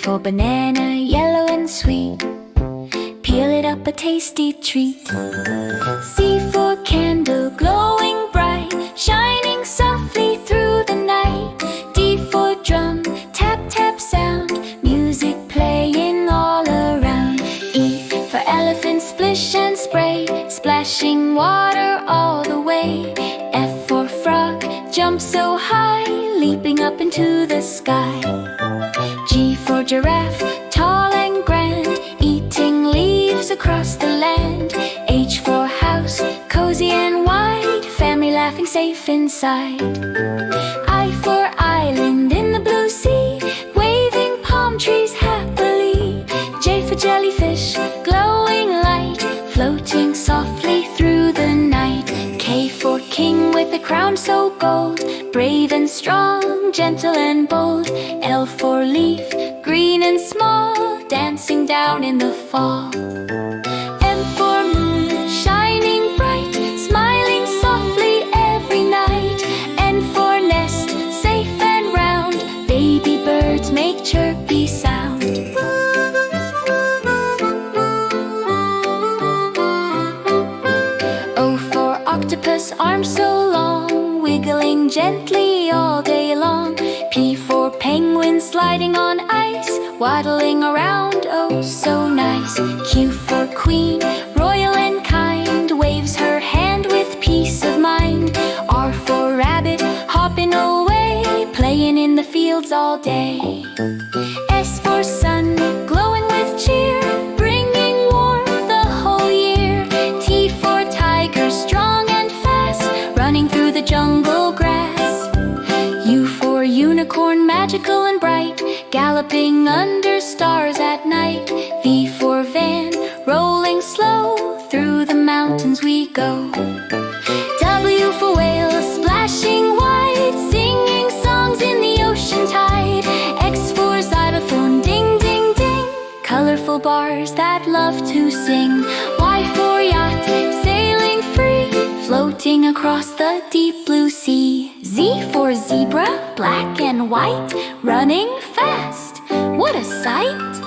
for banana, yellow and sweet. Peel it up, a tasty treat. C for candle, glowing bright, shining softly through the night. D for drum, tap tap sound, music playing all around. E for elephant, splish and spray, splashing water all the way. F for frog, jump so high, leaping up into the sky. G for giraffe, tall and grand, eating leaves across the land. H for house, cozy and wide, family laughing safe inside. I for island in the blue sea, waving palm trees happily. J for jellyfish, glowing light, floating softly through the night. K for king with a crown so gold, brave and strong, gentle and bold. L for leaf, green and small, dancing down in the fall. M for moon, shining bright, smiling softly every night. N for nest, safe and round, baby birds make chirpy sound. O for octopus, arms so long, wiggling gently all day long. P for penguin, sliding on ice, waddling around, oh so nice. Q for queen, royal and kind, waves her hand with peace of mind. R for rabbit, hopping away, playing in the fields all day. S for sun, glowing with cheer, bringing warmth the whole year. T for tiger, strong and fast, running through the jungle grass. U for unicorn, magical and bright, galloping under stars at night. V for van, rolling slow, through the mountains we go. W for whale, splashing wide, singing songs in the ocean tide. X for xylophone, ding ding ding, colorful bars that love to sing. Y for yacht, sailing free, floating across the deep blue sea. Z for zebra, black and white, running fast, what a sight!